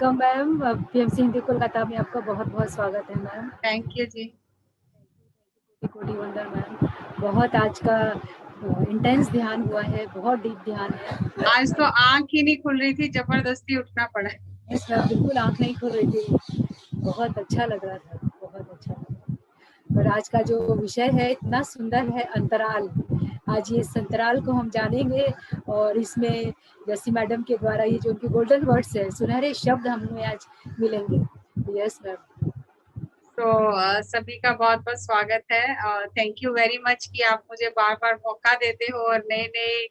Welcome ma'am. PMC Hindi Kolkata में आपका बहुत बहुत स्वागत है मैम। थैंक यू जी। कोटि वंदर मैम। बहुत आज का इंटेंस ध्यान हुआ है, बहुत डीप ध्यान है। आज तो आंख ही नहीं खुल रही थी, जबरदस्ती उठना पड़ा। यस मैम, बिल्कुल आंख नहीं खुल रही थी। बहुत अच्छा लग रहा था, बहुत अच्छा लग रहा था। और आज का जो विषय है इतना सुंदर है, अंतराल। आज ये इस अंतराल को हम जानेंगे और इसमें जैसी मैडम के द्वारा ये जो उनके गोल्डन वर्ड्स है, सुनहरे शब्द हमें आज मिलेंगे। Yes ma'am. तो सभी का बहुत बहुत स्वागत है और थैंक यू वेरी मच कि आप मुझे बार बार मौका देते हो और नए नए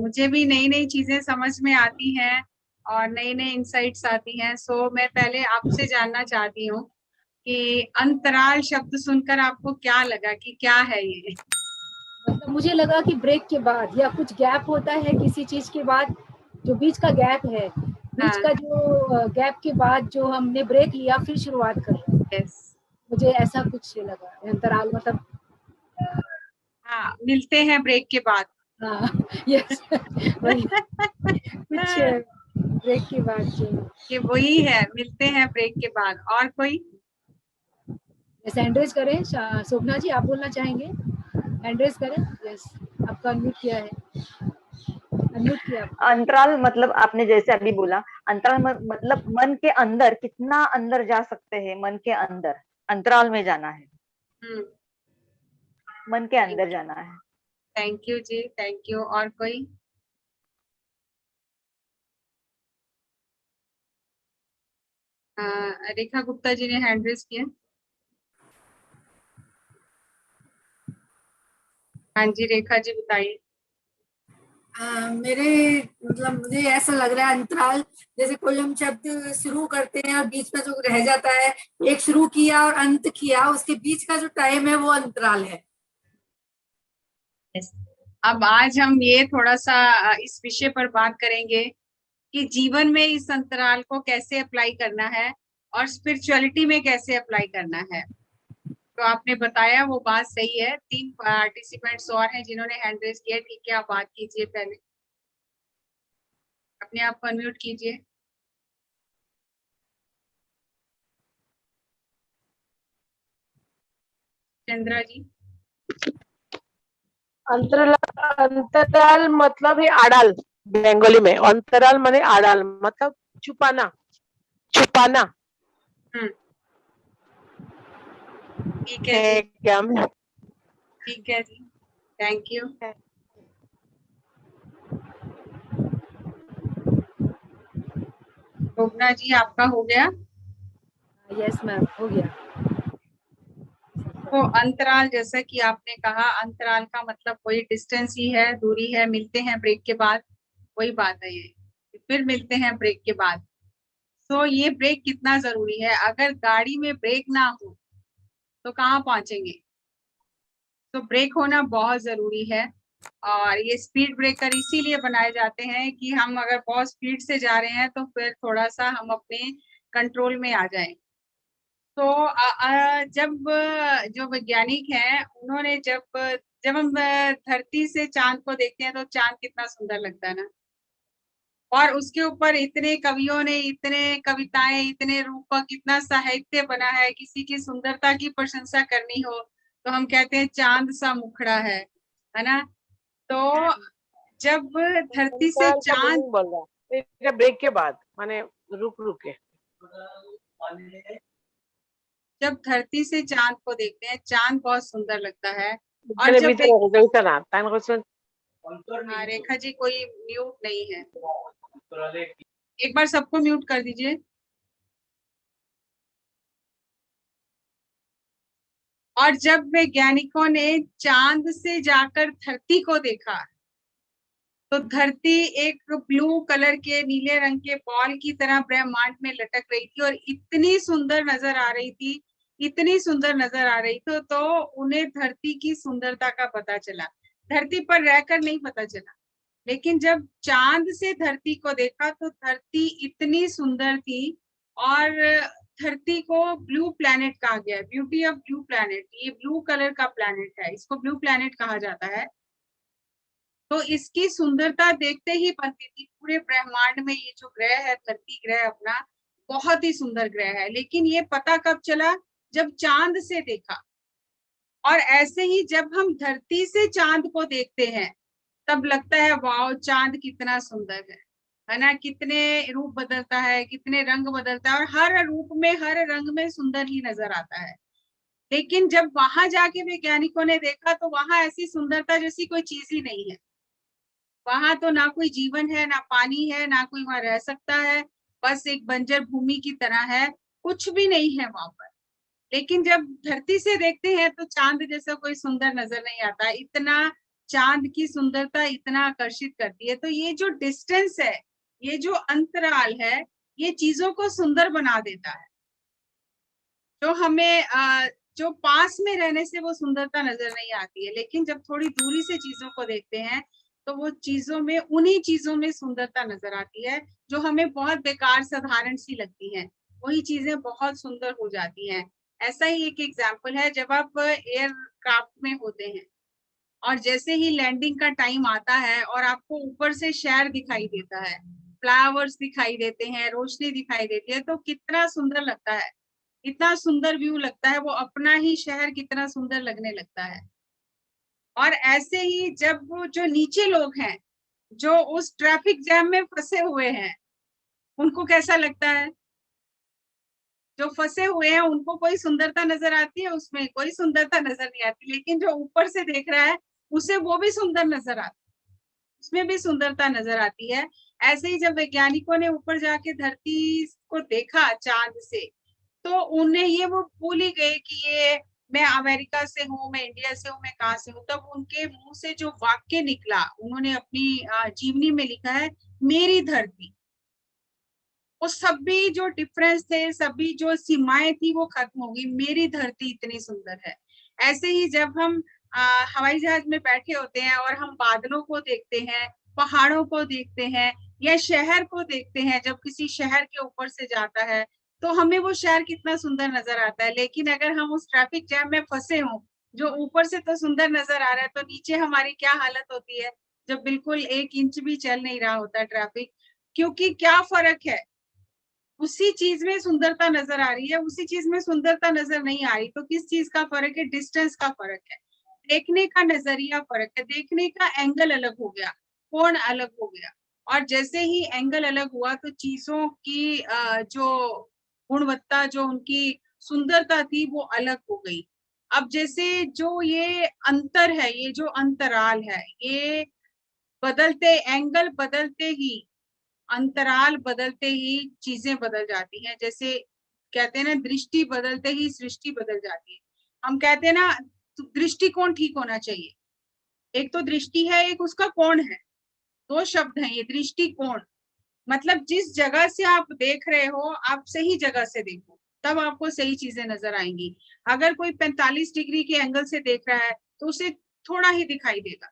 मुझे भी नई नई चीजें समझ में आती हैं और नई नई इंसाइट्स आती हैं। सो मैं पहले आपसे जानना चाहती हूँ कि अंतराल शब्द सुनकर आपको क्या लगा कि क्या है ये? मतलब मुझे लगा कि ब्रेक के बाद या कुछ गैप होता है किसी चीज के बाद, जो बीच का गैप है, बीच हाँ, का जो गैप के बाद जो हमने ब्रेक लिया फिर शुरुआत कर रहे हैं। यस। मुझे ऐसा कुछ लगा अंतराल, मतलब हाँ, मिलते हैं ब्रेक के बाद। हाँ यस वही कुछ ब्रेक के बाद जो ये वही है, मिलते हैं ब्रेक के बाद। और कोई? जैसे एंड्रेस करें। शोभना जी, आप बोलना चाहेंगे? एंड्रेस करें। यस, आपका अनम्यूट किया है, अनम्यूट किया आपका। अंतराल मतलब आपने जैसे अभी बोला, अंतराल मतलब मन के अंदर, कितना अंदर जा सकते हैं मन के अंदर, अंतराल में जाना है, मन के अंदर जाना है। थैंक यू जी, थैंक यू। और कोई? रेखा गुप्ता जी ने हैंड रेज किया। हाँ जी, रेखा जी बताइए। मेरे मतलब मुझे ऐसा लग रहा है अंतराल, जैसे कोई हम शब्द शुरू करते हैं और बीच में जो रह जाता है, एक शुरू किया और अंत किया, उसके बीच का जो टाइम है वो अंतराल है। अब आज हम ये थोड़ा सा इस विषय पर बात करेंगे कि जीवन में इस अंतराल को कैसे अप्लाई करना है और स्पिरिचुअलिटी में कैसे अप्लाई करना है। तो आपने बताया, वो बात सही है। 3 पार्टिसिपेंट्स और हैं जिन्होंने हैंड रेज किया। ठीक है, आप बात कीजिए। पहले अपने आप को अनम्यूट कीजिए। चंद्रा जी। अंतराल मतलब है आड़ाल। बंगाली में अंतराल माने आड़ाल, मतलब छुपाना, छुपाना। ठीक है जी, क्या ठीक है जी, थैंक यू। शोभना जी, आपका हो गया? यस मैम, हो गया। तो अंतराल, जैसा कि आपने कहा, अंतराल का मतलब कोई डिस्टेंस ही है, दूरी है। मिलते हैं ब्रेक के बाद, वही बात है ये। फिर मिलते हैं ब्रेक के बाद। तो ये ब्रेक कितना जरूरी है? अगर गाड़ी में ब्रेक ना हो तो कहाँ पहुंचेंगे? तो ब्रेक होना बहुत जरूरी है। और ये स्पीड ब्रेकर इसीलिए बनाए जाते हैं कि हम अगर बहुत स्पीड से जा रहे हैं तो फिर थोड़ा सा हम अपने कंट्रोल में आ जाएं। तो जब जो वैज्ञानिक हैं, उन्होंने जब जब हम धरती से चांद को देखते हैं तो चांद कितना सुंदर लगता है ना। और उसके ऊपर इतने कवियों ने इतने कविताएं, इतने रूपक, इतना साहित्य बना है। किसी की सुंदरता की प्रशंसा करनी हो तो हम कहते हैं चांद सा मुखड़ा है ना। तो जब धरती से अंतराल का चांद, मीनिंग बोल रहा है ब्रेक के बाद, माने रुक रुक के। जब धरती से चांद को देखते हैं, चांद बहुत सुंदर लगता है। और इतने जब भीतर ना तान क्वेश्चन। रेखा जी, कोई म्यूट नहीं है। एक बार सबको म्यूट कर दीजिए। और जब वैज्ञानिकों ने चांद से जाकर धरती को देखा तो धरती एक ब्लू कलर के, नीले रंग के बॉल की तरह ब्रह्मांड में लटक रही थी और इतनी सुंदर नजर आ रही थी, इतनी सुंदर नजर आ रही थी। तो उन्हें धरती की सुंदरता का पता चला। धरती पर रहकर नहीं पता चला, लेकिन जब चांद से धरती को देखा तो धरती इतनी सुंदर थी। और धरती को ब्लू प्लैनेट कहा गया है, ब्यूटी ऑफ ब्लू प्लैनेट। ये ब्लू कलर का प्लैनेट है, इसको ब्लू प्लैनेट कहा जाता है। तो इसकी सुंदरता देखते ही बनती थी पूरे ब्रह्मांड में। ये जो ग्रह है, धरती ग्रह अपना, बहुत ही सुंदर ग्रह है। लेकिन ये पता कब चला? जब चांद से देखा। और ऐसे ही जब हम धरती से चांद को देखते हैं तब लगता है वाह, चांद कितना सुंदर है ना? कितने रूप बदलता है, कितने रंग बदलता है, और हर रूप में, हर रंग में सुंदर ही नजर आता है। लेकिन जब वहां जाके वैज्ञानिकों ने देखा तो वहां ऐसी सुंदरता जैसी कोई चीज ही नहीं है। वहां तो ना कोई जीवन है, ना पानी है, ना कोई वहां रह सकता है, बस एक बंजर भूमि की तरह है, कुछ भी नहीं है वहां पर। लेकिन जब धरती से देखते हैं तो चांद जैसा कोई सुंदर नजर नहीं आता। इतना चांद की सुंदरता इतना आकर्षित करती है। तो ये जो डिस्टेंस है, ये जो अंतराल है, ये चीजों को सुंदर बना देता है। जो हमें जो पास में रहने से वो सुंदरता नजर नहीं आती है, लेकिन जब थोड़ी दूरी से चीजों को देखते हैं तो वो चीजों में, उन्हीं चीजों में सुंदरता नजर आती है जो हमें बहुत बेकार साधारण सी लगती हैं, वही चीजें बहुत सुंदर हो जाती हैं। ऐसा ही एक एग्जाम्पल है, जब आप एयरक्राफ्ट में होते हैं और जैसे ही लैंडिंग का टाइम आता है और आपको ऊपर से शहर दिखाई देता है, फ्लावर्स दिखाई देते हैं, रोशनी दिखाई देती है, तो कितना सुंदर लगता है, इतना सुंदर व्यू लगता है, वो अपना ही शहर कितना सुंदर लगने लगता है। और ऐसे ही जब वो जो नीचे लोग हैं, जो उस ट्रैफिक जैम में फंसे हुए हैं, उनको कैसा लगता है? जो फंसे हुए हैं उनको कोई सुंदरता नजर आती है? उसमें कोई सुंदरता नजर नहीं आती। लेकिन जो ऊपर से देख रहा है उसे वो भी सुंदर नजर आता है, उसमें भी सुंदरता नजर आती है। ऐसे ही जब वैज्ञानिकों ने ऊपर जाके धरती को देखा चांद से, तो उन्हें ये वो भूल ही गए कि ये मैं अमेरिका से हूँ, मैं इंडिया से हूँ, मैं कहाँ से हूँ। तब उनके मुंह से जो वाक्य निकला, उन्होंने अपनी जीवनी में लिखा है, मेरी धरती। वो सभी जो डिफरेंस थे, सभी जो सीमाएं थी, वो खत्म हो गई। मेरी धरती इतनी सुंदर है। ऐसे ही जब हम हवाई जहाज में बैठे होते हैं और हम बादलों को देखते हैं, पहाड़ों को देखते हैं, या शहर को देखते हैं, जब किसी शहर के ऊपर से जाता है तो हमें वो शहर कितना सुंदर नजर आता है। लेकिन अगर हम उस ट्रैफिक जैम में फंसे हों, जो ऊपर से तो सुंदर नजर आ रहा है, तो नीचे हमारी क्या हालत होती है, जब बिल्कुल 1 इंच भी चल नहीं रहा होता ट्रैफिक। क्योंकि क्या फर्क है, उसी चीज में सुंदरता नजर आ रही है, उसी चीज में सुंदरता नजर नहीं आ रही। तो किस चीज का फर्क है? डिस्टेंस का फर्क है, देखने का नजरिया फर्क है, देखने का एंगल अलग हो गया, कोण अलग हो गया। और जैसे ही एंगल अलग हुआ तो चीजों की जो गुणवत्ता, जो उनकी सुंदरता थी, वो अलग हो गई। अब जैसे जो ये अंतर है, ये जो अंतराल है, ये बदलते, एंगल बदलते ही, अंतराल बदलते ही चीजें बदल जाती हैं। जैसे कहते हैं ना, दृष्टि बदलते ही सृष्टि बदल जाती है। हम कहते हैं ना, दृष्टिकोण ठीक होना चाहिए। एक तो दृष्टि है, एक उसका कोण है, दो शब्द हैं ये। दृष्टिकोण मतलब जिस जगह से आप देख रहे हो, आप सही जगह से देखो, तब आपको सही चीजें नजर आएंगी। अगर कोई 45 डिग्री के एंगल से देख रहा है तो उसे थोड़ा ही दिखाई देगा,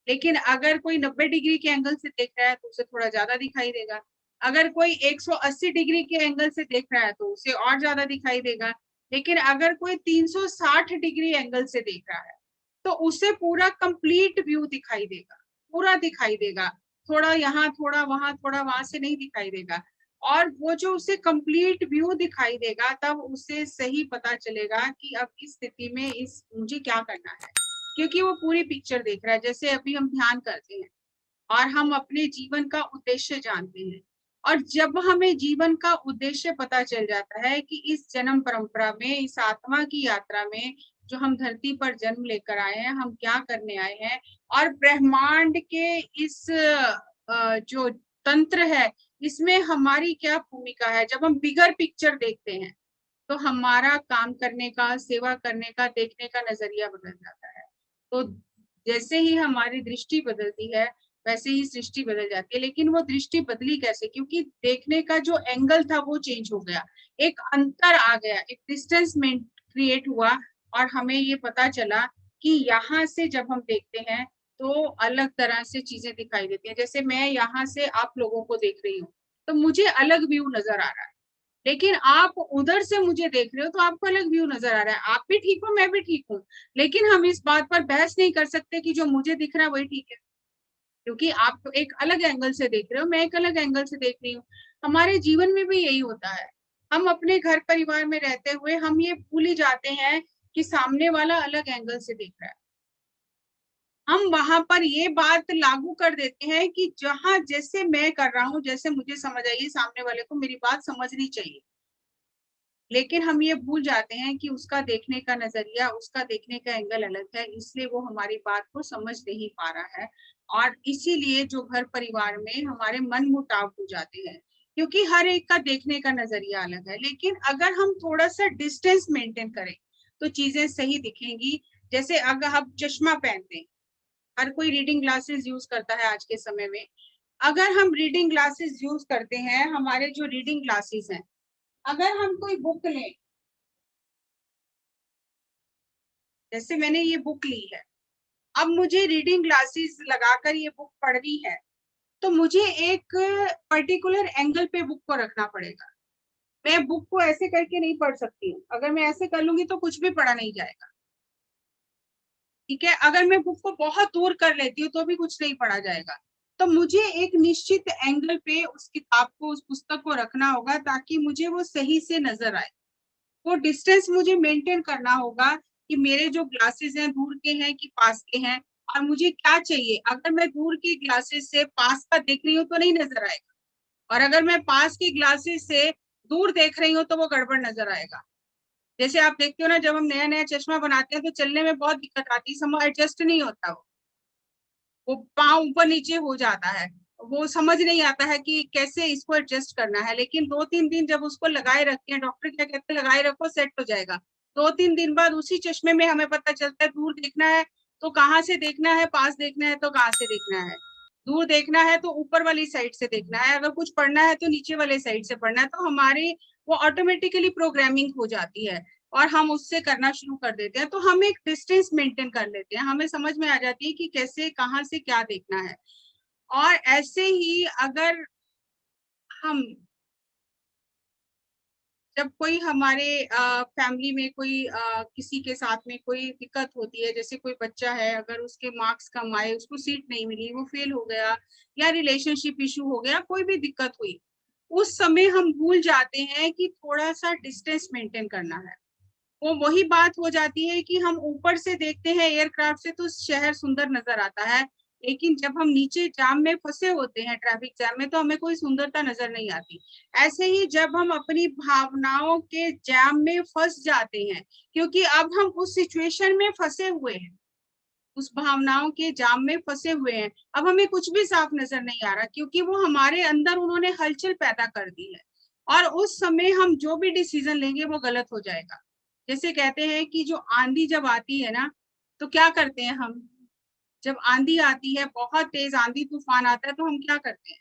लेकिन अगर कोई 90 डिग्री के एंगल से देख रहा है तो उसे थोड़ा ज्यादा दिखाई देगा। अगर कोई 180 डिग्री के एंगल से देख रहा है तो उसे और ज्यादा दिखाई देगा। लेकिन अगर कोई 360 डिग्री एंगल से देख रहा है तो उसे पूरा कंप्लीट व्यू दिखाई देगा, पूरा दिखाई देगा। थोड़ा यहाँ, थोड़ा वहां, थोड़ा वहां से नहीं दिखाई देगा। और वो जो उसे कंप्लीट व्यू दिखाई देगा, तब उसे सही पता चलेगा कि अब इस स्थिति में इस मुझे क्या करना है, क्योंकि वो पूरी पिक्चर देख रहा है। जैसे अभी हम ध्यान करते हैं और हम अपने जीवन का उद्देश्य जानते हैं, और जब हमें जीवन का उद्देश्य पता चल जाता है कि इस जन्म परंपरा में, इस आत्मा की यात्रा में जो हम धरती पर जन्म लेकर आए हैं, हम क्या करने आए हैं, और ब्रह्मांड के इस जो तंत्र है, इसमें हमारी क्या भूमिका है, जब हम बिगर पिक्चर देखते हैं तो हमारा काम करने का, सेवा करने का, देखने का नजरिया बदल जाता है। तो जैसे ही हमारी दृष्टि बदलती है, वैसे ही सृष्टि बदल जाती है। लेकिन वो दृष्टि बदली कैसे? क्योंकि देखने का जो एंगल था वो चेंज हो गया, एक अंतर आ गया, एक डिस्टेंस में क्रिएट हुआ, और हमें ये पता चला कि यहाँ से जब हम देखते हैं तो अलग तरह से चीजें दिखाई देती हैं। जैसे मैं यहाँ से आप लोगों को देख रही हूँ तो मुझे अलग व्यू नजर आ रहा है, लेकिन आप उधर से मुझे देख रहे हो तो आपको अलग व्यू नजर आ रहा है। आप भी ठीक हो, मैं भी ठीक हूँ, लेकिन हम इस बात पर बहस नहीं कर सकते कि जो मुझे दिख रहा है वही ठीक है, क्योंकि आप एक अलग एंगल से देख रहे हो, मैं एक अलग एंगल से देख रही हूँ। हमारे जीवन में भी यही होता है। हम अपने घर परिवार में रहते हुए हम ये भूल ही जाते हैं कि सामने वाला अलग एंगल से देख रहा है। हम वहां पर ये बात लागू कर देते हैं कि जहां जैसे मैं कर रहा हूं, जैसे मुझे समझ आई, सामने वाले को मेरी बात समझनी चाहिए। लेकिन हम ये भूल जाते हैं कि उसका देखने का नजरिया, उसका देखने का एंगल अलग है, इसलिए वो हमारी बात को समझ नहीं पा रहा है। और इसीलिए जो घर परिवार में हमारे मन मुटाव हो जाते हैं, क्योंकि हर एक का देखने का नजरिया अलग है। लेकिन अगर हम थोड़ा सा डिस्टेंस मेंटेन करें तो चीजें सही दिखेंगी। जैसे अगर हम चश्मा पहनते हैं, हर कोई रीडिंग ग्लासेस यूज करता है आज के समय में। अगर हम रीडिंग ग्लासेस यूज करते हैं, हमारे जो रीडिंग ग्लासेस हैं, अगर हम कोई बुक लें, जैसे मैंने ये बुक ली है, अब मुझे रीडिंग ग्लासेस लगाकर ये बुक पढ़नी है, तो मुझे एक पर्टिकुलर एंगल पे बुक को रखना पड़ेगा। मैं बुक को ऐसे करके नहीं पढ़ सकती हूँ। अगर मैं ऐसे कर लूंगी तो कुछ भी पढ़ा नहीं जाएगा, ठीक है। अगर मैं बुक को बहुत दूर कर लेती हूँ तो भी कुछ नहीं पढ़ा जाएगा। तो मुझे एक निश्चित एंगल पे उस किताब को, उस पुस्तक को रखना होगा ताकि मुझे वो सही से नजर आए। वो डिस्टेंस मुझे मेंटेन करना होगा कि मेरे जो ग्लासेस हैं दूर के हैं कि पास के हैं, और मुझे क्या चाहिए। अगर मैं दूर के ग्लासेस से पास का देख रही हूँ तो नहीं नजर आएगा, और अगर मैं पास के ग्लासेस से दूर देख रही हूँ तो वो गड़बड़ नजर आएगा। जैसे आप देखते हो ना, जब हम नया नया चश्मा बनाते हैं तो चलने में बहुत दिक्कत आती है, समय एडजस्ट नहीं होता, वो पाँव ऊपर नीचे हो जाता है, वो समझ नहीं आता है कि कैसे इसको एडजस्ट करना है। लेकिन 2-3 दिन जब उसको लगाए रखते हैं, डॉक्टर क्या कहते हैं, लगाए रखो सेट हो जाएगा। 2-3 दिन बाद उसी चश्मे में हमें पता चलता है दूर देखना है तो कहाँ से देखना है, पास देखना है तो कहाँ से देखना है। दूर देखना है तो ऊपर वाली साइड से देखना है, अगर कुछ पढ़ना है तो नीचे वाले साइड से पढ़ना है। तो हमारी वो ऑटोमेटिकली प्रोग्रामिंग हो जाती है और हम उससे करना शुरू कर देते हैं। तो हम एक डिस्टेंस मेंटेन कर लेते हैं, हमें समझ में आ जाती है कि कैसे कहाँ से क्या देखना है। और ऐसे ही अगर हम, जब कोई हमारे फैमिली में कोई किसी के साथ में कोई दिक्कत होती है, जैसे कोई बच्चा है, अगर उसके मार्क्स कम आए, उसको सीट नहीं मिली, वो फेल हो गया, या रिलेशनशिप इशू हो गया, कोई भी दिक्कत हुई, उस समय हम भूल जाते हैं कि थोड़ा सा डिस्टेंस मेंटेन करना है। वो वही बात हो जाती है कि हम ऊपर से देखते हैं एयरक्राफ्ट से तो शहर सुंदर नजर आता है, लेकिन जब हम नीचे जाम में फंसे होते हैं, ट्रैफिक जैम में, तो हमें कोई सुंदरता नजर नहीं आती। ऐसे ही जब हम अपनी भावनाओं के जैम में फंस जाते हैं, क्योंकि अब हम उस सिचुएशन में फंसे हुए हैं, उस भावनाओं के जाम में फंसे हुए हैं, अब हमें कुछ भी साफ नजर नहीं आ रहा, क्योंकि वो हमारे अंदर उन्होंने हलचल पैदा कर दी है। और उस समय हम जो भी डिसीजन लेंगे वो गलत हो जाएगा। जैसे कहते हैं कि जो आंधी जब आती है ना, तो क्या करते हैं हम, जब आंधी आती है, बहुत तेज आंधी तूफान आता है, तो हम क्या करते हैं,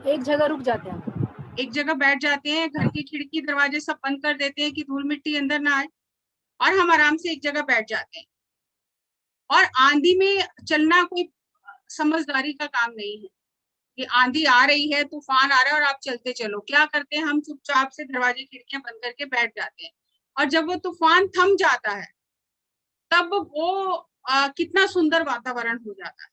एक जगह रुक जाते हैं। एक जगह बैठ जाते हैं, घर की खिड़की दरवाजे सब बंद कर देते हैं कि धूल मिट्टी अंदर ना आए, और हम आराम से एक जगह बैठ जाते हैं। और आंधी में चलना कोई समझदारी का काम नहीं है कि आंधी आ रही है, तूफान आ रहा है और आप चलते चलो। क्या करते हैं हम, चुपचाप से दरवाजे खिड़कियां बंद करके बैठ जाते हैं। और जब वो तूफान थम जाता है, तब वो कितना सुंदर वातावरण हो जाता है।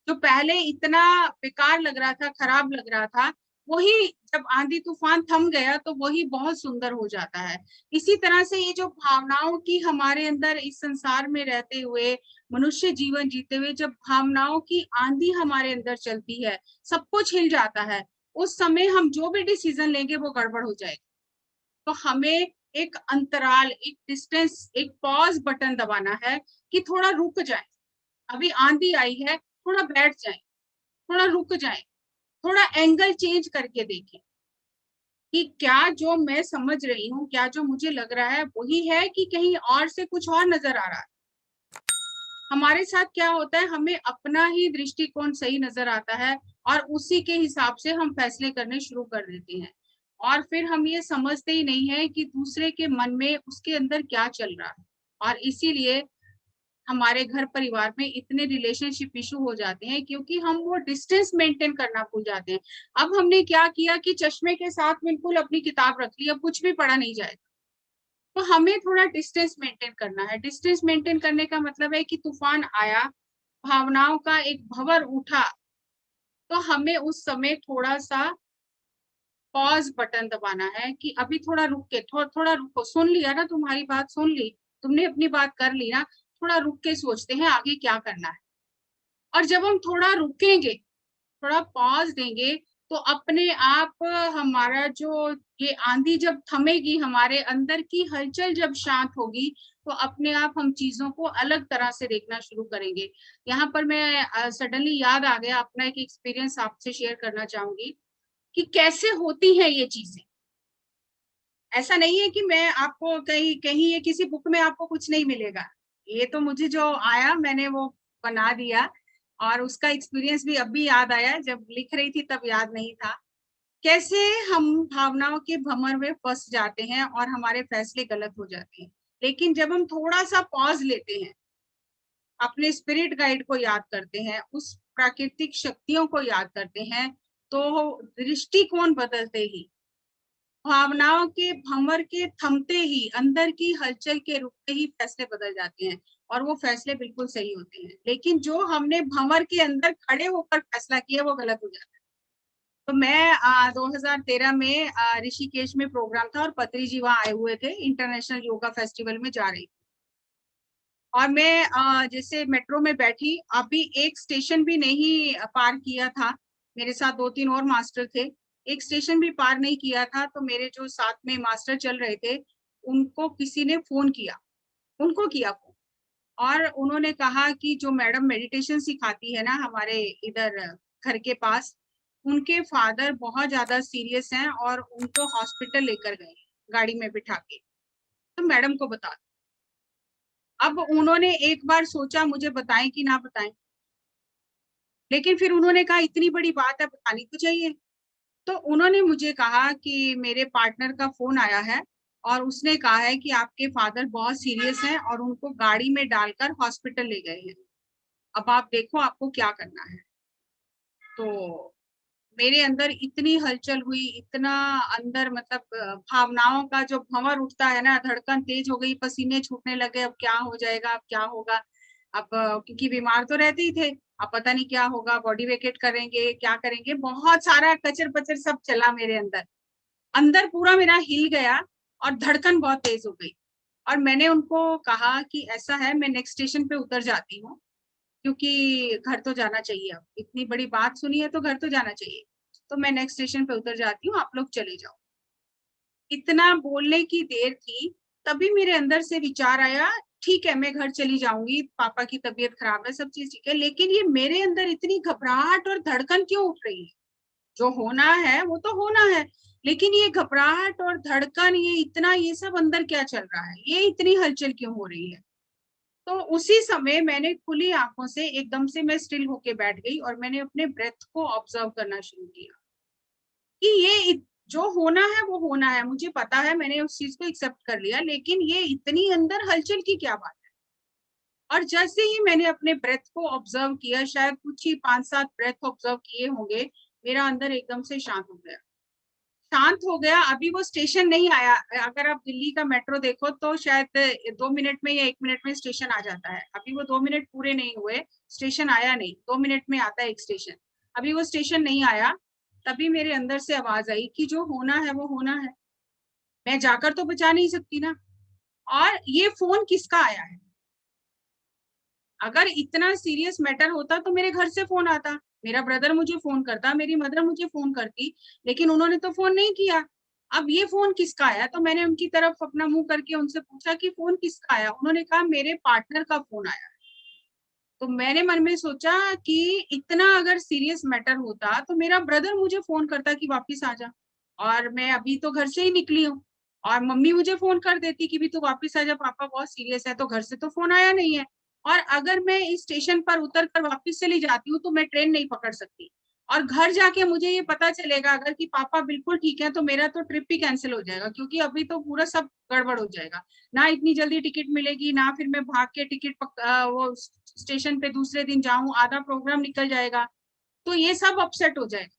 जो पहले इतना बेकार लग रहा था, खराब लग रहा था, वही जब आंधी तूफान थम गया तो वही बहुत सुंदर हो जाता है। इसी तरह से ये जो भावनाओं की हमारे अंदर, इस संसार में रहते हुए, मनुष्य जीवन जीते हुए, जब भावनाओं की आंधी हमारे अंदर चलती है, सब कुछ हिल जाता है, उस समय हम जो भी डिसीजन लेंगे वो गड़बड़ हो जाएगा। तो हमें एक अंतराल, एक डिस्टेंस, एक पॉज बटन दबाना है कि थोड़ा रुक जाए। अभी आंधी आई है, थोड़ा बैठ जाए, थोड़ा रुक जाए, थोड़ा एंगल चेंज करके देखें कि क्या जो मैं समझ रही हूँ, क्या जो मुझे लग रहा है वही है कि कहीं और से कुछ और नजर आ रहा है। हमारे साथ क्या होता है, हमें अपना ही दृष्टिकोण सही नजर आता है और उसी के हिसाब से हम फैसले करने शुरू कर देते हैं, और फिर हम ये समझते ही नहीं है कि दूसरे के मन में, उसके अंदर क्या चल रहा है। और इसीलिए हमारे घर परिवार में इतने रिलेशनशिप इशू हो जाते हैं, क्योंकि हम वो डिस्टेंस मेंटेन करना भूल जाते हैं। अब हमने क्या किया कि चश्मे के साथ बिल्कुल अपनी किताब रख ली, अब कुछ भी पढ़ा नहीं जाएगा। तो हमें थोड़ा डिस्टेंस मेंटेन करना है। डिस्टेंस मेंटेन करने का मतलब है कि तूफान आया, भावनाओं का एक भंवर उठा, तो हमें उस समय थोड़ा सा पॉज बटन दबाना है कि अभी थोड़ा रुक के, थोड़ा रुको, सुन लिया ना, तुम्हारी बात सुन ली, तुमने अपनी बात कर ली ना, थोड़ा रुक के सोचते हैं आगे क्या करना है। और जब हम थोड़ा रुकेंगे, थोड़ा पॉज देंगे, तो अपने आप हमारा जो ये आंधी जब थमेगी, हमारे अंदर की हलचल जब शांत होगी, तो अपने आप हम चीजों को अलग तरह से देखना शुरू करेंगे। यहाँ पर मैं सडनली याद आ गया, अपना एक एक्सपीरियंस आपसे शेयर करना चाहूंगी कि कैसे होती हैं ये चीजें। ऐसा नहीं है कि मैं आपको कहीं कहीं ये किसी बुक में आपको कुछ नहीं मिलेगा, ये तो मुझे जो आया मैंने वो बना दिया, और उसका एक्सपीरियंस भी अभी याद आया, जब लिख रही थी तब याद नहीं था। कैसे हम भावनाओं के भंवर में फंस जाते हैं और हमारे फैसले गलत हो जाते हैं। लेकिन जब हम थोड़ा सा पॉज लेते हैं, अपने स्पिरिट गाइड को याद करते हैं, उस प्राकृतिक शक्तियों को याद करते हैं, तो दृष्टिकोण बदलते ही, भावनाओं के भंवर के थमते ही, अंदर की हलचल के रुकते ही फैसले बदल जाते हैं, और वो फैसले बिल्कुल सही होते हैं। लेकिन जो हमने भंवर के अंदर खड़े होकर फैसला किया वो गलत हो जाता है। तो मैं 2013 में ऋषिकेश में प्रोग्राम था और पत्री जी वहां आए हुए थे, इंटरनेशनल योगा फेस्टिवल में जा रही थी, और मैं जैसे मेट्रो में बैठी, अभी एक स्टेशन भी नहीं पार किया था, मेरे साथ 2-3 और मास्टर थे, एक स्टेशन भी पार नहीं किया था, तो मेरे जो साथ में मास्टर चल रहे थे, उनको किसी ने फोन किया, उनको किया फोन, और उन्होंने कहा कि जो मैडम मेडिटेशन सिखाती है ना हमारे इधर घर के पास, उनके फादर बहुत ज्यादा सीरियस हैं और उनको हॉस्पिटल लेकर गए गाड़ी में बिठा के, तो मैडम को बता दो। अब उन्होंने एक बार सोचा मुझे बताएं कि ना बताएं, लेकिन फिर उन्होंने कहा इतनी बड़ी बात है, बतानी तो चाहिए। तो उन्होंने मुझे कहा कि मेरे पार्टनर का फोन आया है और उसने कहा है कि आपके फादर बहुत सीरियस हैं और उनको गाड़ी में डालकर हॉस्पिटल ले गए हैं, अब आप देखो आपको क्या करना है। तो मेरे अंदर इतनी हलचल हुई, इतना अंदर मतलब भावनाओं का जो भंवर उठता है ना, धड़कन तेज हो गई, पसीने छूटने लगे, अब क्या हो जाएगा, अब क्या होगा, अब क्योंकि बीमार तो रहते ही थे, अब पता नहीं क्या होगा, बॉडी वेकेट करेंगे, क्या करेंगे, बहुत सारा कचर पचर सब चला मेरे अंदर, अंदर पूरा मेरा हिल गया और धड़कन बहुत तेज हो गई। और मैंने उनको कहा कि ऐसा है, मैं नेक्स्ट स्टेशन पे उतर जाती हूँ, क्योंकि घर तो जाना चाहिए, अब इतनी बड़ी बात सुनी है तो घर तो जाना चाहिए, तो मैं नेक्स्ट स्टेशन पे उतर जाती हूँ, आप लोग चले जाओ। इतना बोलने की देर थी, तभी मेरे अंदर से विचार आया, ठीक है मैं घर चली जाऊंगी, पापा की तबीयत खराब है, सब चीज ठीक है, लेकिन ये मेरे अंदर इतनी घबराहट और धड़कन क्यों उठ रही है? जो होना है वो तो होना है, लेकिन ये घबराहट और धड़कन, ये इतना, ये सब अंदर क्या चल रहा है, ये इतनी हलचल क्यों हो रही है? तो उसी समय मैंने खुली आंखों से एकदम से मैं स्टिल होके बैठ गई और मैंने अपने ब्रेथ को ऑब्जर्व करना शुरू किया कि जो होना है वो होना है, मुझे पता है, मैंने उस चीज को एक्सेप्ट कर लिया, लेकिन ये इतनी अंदर हलचल की क्या बात है? और जैसे ही मैंने अपने ब्रेथ को ऑब्जर्व किया, शायद कुछ ही 5-7 ब्रेथ ऑब्जर्व किए होंगे, मेरा अंदर एकदम से शांत हो गया, शांत हो गया। अभी वो स्टेशन नहीं आया, अगर आप दिल्ली का मेट्रो देखो तो शायद 2 मिनट में या 1 मिनट में स्टेशन आ जाता है, अभी वो 2 मिनट पूरे नहीं हुए, स्टेशन आया नहीं, 2 मिनट में आता है एक स्टेशन, अभी वो स्टेशन नहीं आया। तभी मेरे अंदर से आवाज आई कि जो होना है वो होना है, मैं जाकर तो बचा नहीं सकती ना, और ये फोन किसका आया है? अगर इतना सीरियस मैटर होता तो मेरे घर से फोन आता, मेरा ब्रदर मुझे फोन करता, मेरी मदर मुझे फोन करती, लेकिन उन्होंने तो फोन नहीं किया। अब ये फोन किसका आया? तो मैंने उनकी तरफ अपना मुंह करके उनसे पूछा कि फोन किसका आया? उन्होंने कहा मेरे पार्टनर का फोन आया। तो मैंने मन में सोचा कि इतना अगर सीरियस मैटर होता तो मेरा ब्रदर मुझे फोन करता कि वापिस आ जा, और मैं अभी तो घर से ही निकली हूँ, और मम्मी मुझे फोन कर देती कि भी तू वापिस आ जा, पापा बहुत सीरियस है, तो घर से तो फोन आया नहीं है। और अगर मैं इस स्टेशन पर उतर कर वापिस चली जाती हूँ तो मैं ट्रेन नहीं पकड़ सकती, और घर जाके मुझे ये पता चलेगा अगर कि पापा बिल्कुल ठीक है तो मेरा तो ट्रिप ही कैंसिल हो जाएगा, क्योंकि अभी तो पूरा सब गड़बड़ हो जाएगा, ना इतनी जल्दी टिकट मिलेगी, ना फिर मैं भाग के टिकट वो स्टेशन पे दूसरे दिन जाऊं, आधा प्रोग्राम निकल जाएगा, तो ये सब अपसेट हो जाएगा।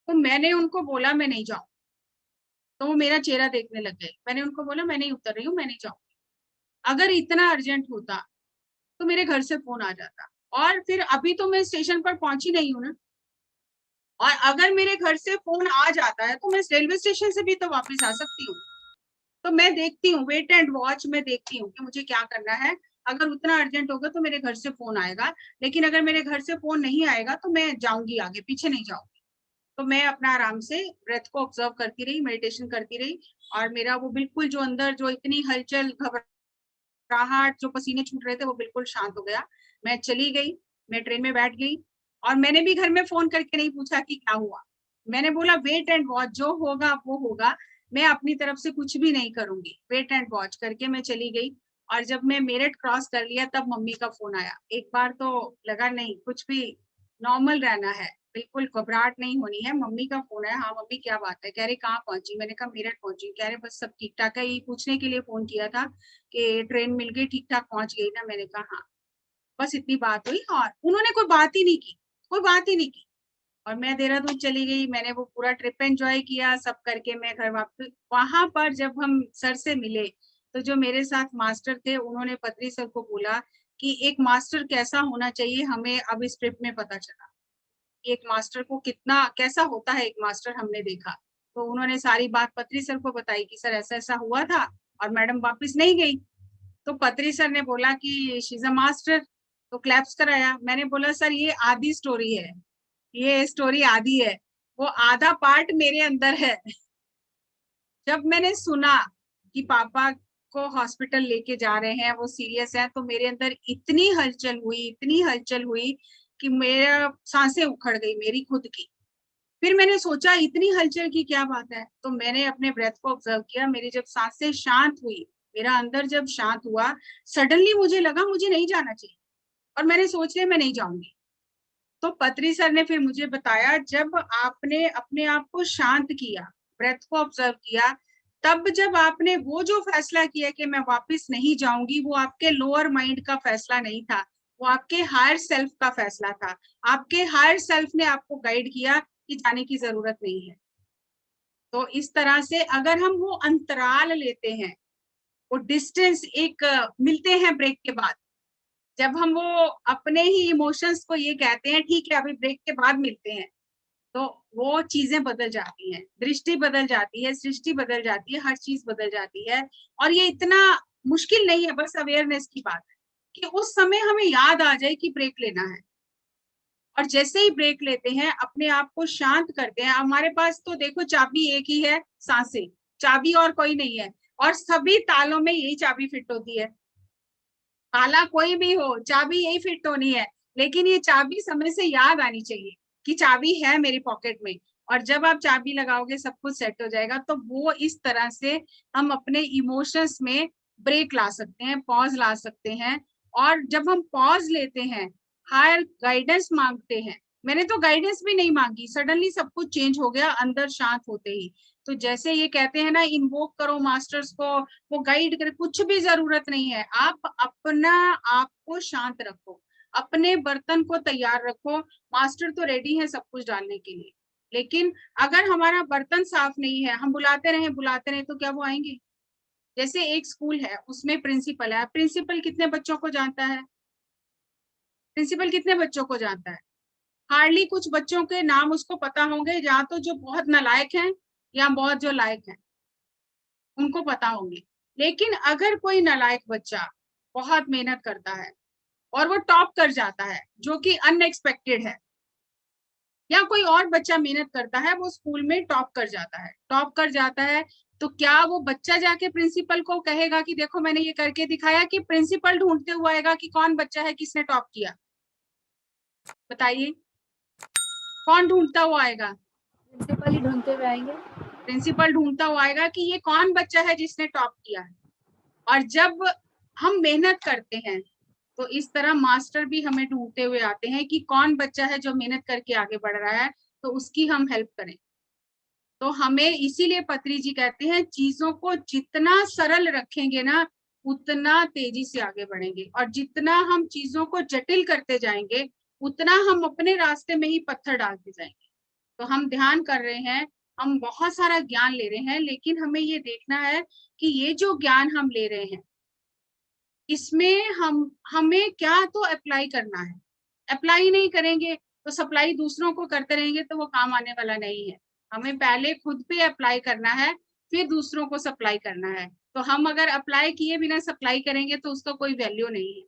तो मैंने उनको बोला मैं नहीं जाऊं, तो वो मेरा चेहरा देखने लग गए। मैंने उनको बोला मैं नहीं उतर रही हूँ, मैं नहीं जाऊंगी, अगर इतना अर्जेंट होता तो मेरे घर से फोन आ जाता, और फिर अभी तो मैं स्टेशन पर पहुंची नहीं हूँ ना, और अगर मेरे घर से फोन आ जाता है तो मैं रेलवे स्टेशन से भी तो वापस आ सकती हूँ। तो मैं देखती हूँ, वेट एंड वॉच में देखती हूँ कि मुझे क्या करना है। अगर उतना अर्जेंट होगा तो मेरे घर से फोन आएगा, लेकिन अगर मेरे घर से फोन नहीं आएगा तो मैं जाऊंगी आगे, पीछे नहीं जाऊंगी। तो मैं अपना आराम से ब्रेथ को ऑब्जर्व करती रही, मेडिटेशन करती रही, और मेरा वो बिल्कुल जो अंदर जो इतनी हलचल, घबराहट, जो पसीने छूट रहे थे, वो बिल्कुल शांत हो गया। मैं चली गई, मैं ट्रेन में बैठ गई, और मैंने भी घर में फोन करके नहीं पूछा कि क्या हुआ। मैंने बोला वेट एंड वॉच, जो होगा वो होगा, मैं अपनी तरफ से कुछ भी नहीं करूंगी। वेट एंड वॉच करके मैं चली गई। और जब मैं मेरठ क्रॉस कर लिया तब मम्मी का फोन आया। एक बार तो लगा नहीं, कुछ भी नॉर्मल रहना है, बिल्कुल घबराहट नहीं होनी है। मम्मी का फोन है, हाँ मम्मी क्या बात है, कह रहे कहाँ पहुंची। मैंने कहा मेरठ पहुंची। कह रहे बस सब ठीक ठाक है, ये पूछने के लिए फोन किया था कि ट्रेन मिल गई, ठीक ठाक पहुंच गई ना। मैंने कहा हाँ। बस इतनी बात हुई, और उन्होंने कोई बात ही नहीं की, कोई बात ही नहीं की। और मैं देहरादून चली गई, मैंने वो पूरा ट्रिप एंजॉय किया, सब करके मैं घर वापस। वहां पर जब हम सर से मिले तो जो मेरे साथ मास्टर थे, उन्होंने पत्री सर को बोला कि एक मास्टर कैसा होना चाहिए, हमें अब इस ट्रिप में पता चला। एक मास्टर को कितना कैसा होता है एक मास्टर, हमने देखा। तो उन्होंने सारी बात पत्री सर को बताई कि सर ऐसा ऐसा हुआ था, और मैडम वापस नहीं गई। तो पत्री सर ने बोला कि शी इज अ मास्टर, तो क्लैप्स कराया। मैंने बोला सर ये आधी स्टोरी है, ये स्टोरी आधी है, वो आधा पार्ट मेरे अंदर है। जब मैंने सुना कि पापा को हॉस्पिटल लेके जा रहे हैं, वो सीरियस है, तो मेरे अंदर इतनी हलचल हुई, इतनी हलचल हुई कि मेरा सांसें उखड़ गई मेरी खुद की। फिर मैंने सोचा इतनी हलचल की क्या बात है, तो मैंने अपने ब्रेथ को ऑब्जर्व किया। मेरी जब सांसें शांत हुई, मेरा अंदर जब शांत हुआ, सडनली मुझे लगा मुझे नहीं जाना चाहिए, और मैंने सोच लिया मैं नहीं जाऊंगी। तो पत्री सर ने फिर मुझे बताया, जब आपने अपने आप को शांत किया, ब्रेथ को ऑब्जर्व किया, तब जब आपने वो जो फैसला किया कि मैं वापस नहीं जाऊंगी, वो आपके लोअर माइंड का फैसला नहीं था, वो आपके हायर सेल्फ का फैसला था। आपके हायर सेल्फ ने आपको गाइड किया कि जाने की जरूरत नहीं है। तो इस तरह से अगर हम वो अंतराल लेते हैं, वो डिस्टेंस एक मिलते हैं ब्रेक के बाद, जब हम वो अपने ही इमोशंस को ये कहते हैं ठीक है अभी ब्रेक के बाद मिलते हैं, तो वो चीजें बदल जाती हैं, दृष्टि बदल जाती है, सृष्टि बदल जाती है, हर चीज बदल जाती है। और ये इतना मुश्किल नहीं है, बस अवेयरनेस की बात है कि उस समय हमें याद आ जाए कि ब्रेक लेना है। और जैसे ही ब्रेक लेते हैं, अपने आप को शांत करते हैं। हमारे पास तो देखो चाबी एक ही है, सांसें, चाबी और कोई नहीं है, और सभी तालों में यही चाबी फिट होती है। ताला कोई भी हो, चाबी यही फिट होनी है। लेकिन ये चाबी समय से याद आनी चाहिए कि चाबी है मेरी पॉकेट में, और जब आप चाबी लगाओगे सब कुछ सेट हो जाएगा। तो वो इस तरह से हम अपने इमोशंस में ब्रेक ला सकते हैं, पॉज ला सकते हैं। और जब हम पॉज लेते हैं, हायर गाइडेंस मांगते हैं, मैंने तो गाइडेंस भी नहीं मांगी, सडनली सब कुछ चेंज हो गया अंदर शांत होते ही। तो जैसे ये कहते हैं ना, इन्वोक करो मास्टर्स को, वो गाइड करे, कुछ भी जरूरत नहीं है। आप अपना आप को शांत रखो, अपने बर्तन को तैयार रखो। मास्टर तो रेडी है सब कुछ डालने के लिए, लेकिन अगर हमारा बर्तन साफ नहीं है, हम बुलाते रहे तो क्या वो आएंगे? जैसे एक स्कूल है, उसमें प्रिंसिपल है, प्रिंसिपल कितने बच्चों को जानता है? प्रिंसिपल कितने बच्चों को जानता है? हार्डली कुछ बच्चों के नाम उसको पता होंगे, या तो जो बहुत नालायक हैं या बहुत जो लायक हैं, उनको पता होंगे। लेकिन अगर कोई नालायक बच्चा बहुत मेहनत करता है और वो टॉप कर जाता है, जो कि अनएक्सपेक्टेड है, या कोई और बच्चा मेहनत करता है, वो स्कूल में टॉप कर जाता है, तो क्या वो बच्चा जाके प्रिंसिपल को कहेगा कि देखो मैंने ये करके दिखाया, कि प्रिंसिपल ढूंढते हुआ आएगा कि कौन बच्चा है किसने टॉप किया? बताइए, कौन ढूंढता हुआ आएगा? प्रिंसिपल ही ढूंढते हुए आएंगे। प्रिंसिपल ढूंढता हुआ आएगा कि ये कौन बच्चा है जिसने टॉप किया है। और जब हम मेहनत करते हैं, तो इस तरह मास्टर भी हमें ढूंढते हुए आते हैं कि कौन बच्चा है जो मेहनत करके आगे बढ़ रहा है, तो उसकी हम हेल्प करें। तो हमें इसीलिए पत्री जी कहते हैं, चीजों को जितना सरल रखेंगे ना, उतना तेजी से आगे बढ़ेंगे। और जितना हम चीजों को जटिल करते जाएंगे, उतना हम अपने रास्ते में ही पत्थर डालते जाएंगे। तो हम ध्यान कर रहे हैं, हम बहुत सारा ज्ञान ले रहे हैं, लेकिन हमें ये देखना है कि ये जो ज्ञान हम ले रहे हैं, इसमें हमें क्या तो अप्लाई करना है। अप्लाई नहीं करेंगे तो सप्लाई दूसरों को करते रहेंगे तो वो काम आने वाला नहीं है। हमें पहले खुद पे अप्लाई करना है, फिर दूसरों को सप्लाई करना है। तो हम अगर अप्लाई किए बिना सप्लाई करेंगे तो उसका कोई वैल्यू नहीं है।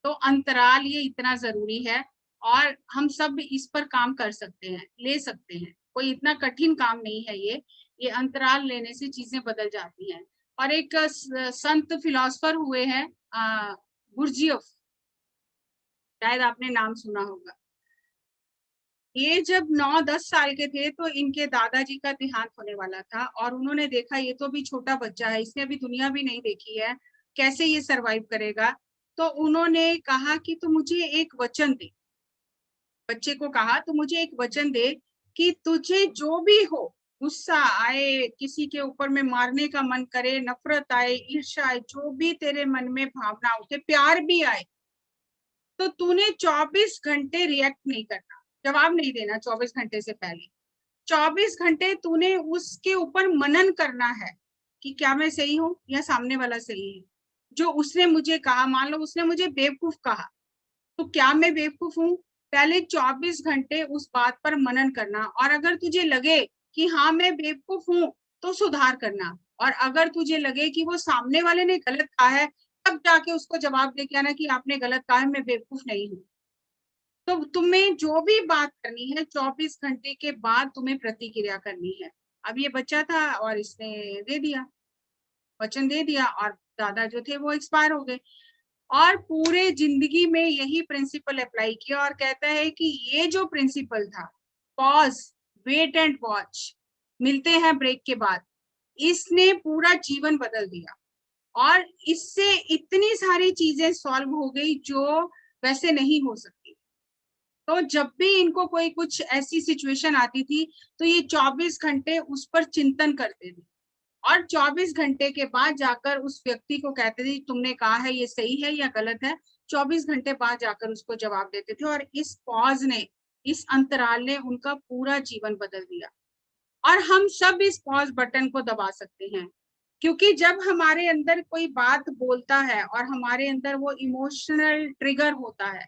तो अंतराल ये इतना जरूरी है और हम सब इस पर काम कर सकते हैं, ले सकते हैं। कोई इतना कठिन काम नहीं है ये अंतराल लेने से चीजें बदल जाती हैं। और एक संत फिलोसफर हुए हैं गुरजीएफ, शायद आपने नाम सुना होगा। ये जब 9-10 साल के थे तो इनके दादाजी का देहांत होने वाला था और उन्होंने देखा ये तो अभी छोटा बच्चा है, इसने अभी दुनिया भी नहीं देखी है, कैसे ये सरवाइव करेगा। तो उन्होंने कहा कि तू मुझे एक वचन दे, बच्चे को कहा तो मुझे एक वचन दे कि तुझे जो भी हो, गुस्सा आए, किसी के ऊपर में मारने का मन करे, नफरत आए, ईर्ष्या आए, जो भी तेरे मन में भावना उठे, प्यार भी आए, तो तूने 24 घंटे रिएक्ट नहीं करना, जवाब नहीं देना 24 घंटे से पहले। 24 घंटे तूने उसके ऊपर मनन करना है कि क्या मैं सही हूँ या सामने वाला सही है। जो उसने मुझे कहा, मान लो उसने मुझे बेवकूफ कहा, तो क्या मैं बेवकूफ हूँ? पहले 24 घंटे उस बात पर मनन करना, और अगर तुझे लगे कि हाँ मैं बेवकूफ हूँ तो सुधार करना, और अगर तुझे लगे कि वो सामने वाले ने गलत कहा है तब जाके उसको जवाब दे के आना कि आपने गलत कहा है, मैं बेवकूफ नहीं हूँ। तो तुम्हें जो भी बात करनी है 24 घंटे के बाद तुम्हें प्रतिक्रिया करनी है। अब ये बच्चा था और इसने दे दिया, वचन दे दिया, और दादा जो थे वो एक्सपायर हो गए। और पूरे जिंदगी में यही प्रिंसिपल अप्लाई किया और कहता है कि ये जो प्रिंसिपल था, पॉज, वेट एंड वॉच, मिलते हैं ब्रेक के बाद, इसने पूरा जीवन बदल दिया। और इससे इतनी सारी चीजें सॉल्व हो गई जो वैसे नहीं हो सकती। तो जब भी इनको कोई कुछ ऐसी सिचुएशन आती थी तो ये 24 घंटे उस पर चिंतन करते थे, और 24 घंटे के बाद जाकर उस व्यक्ति को कहते थे तुमने कहा है ये सही है या गलत है। 24 घंटे बाद जाकर उसको जवाब देते थे, और इस पॉज ने, इस अंतराल ने उनका पूरा जीवन बदल दिया। और हम सब इस पॉज बटन को दबा सकते हैं, क्योंकि जब हमारे अंदर कोई बात बोलता है और हमारे अंदर वो इमोशनल ट्रिगर होता है,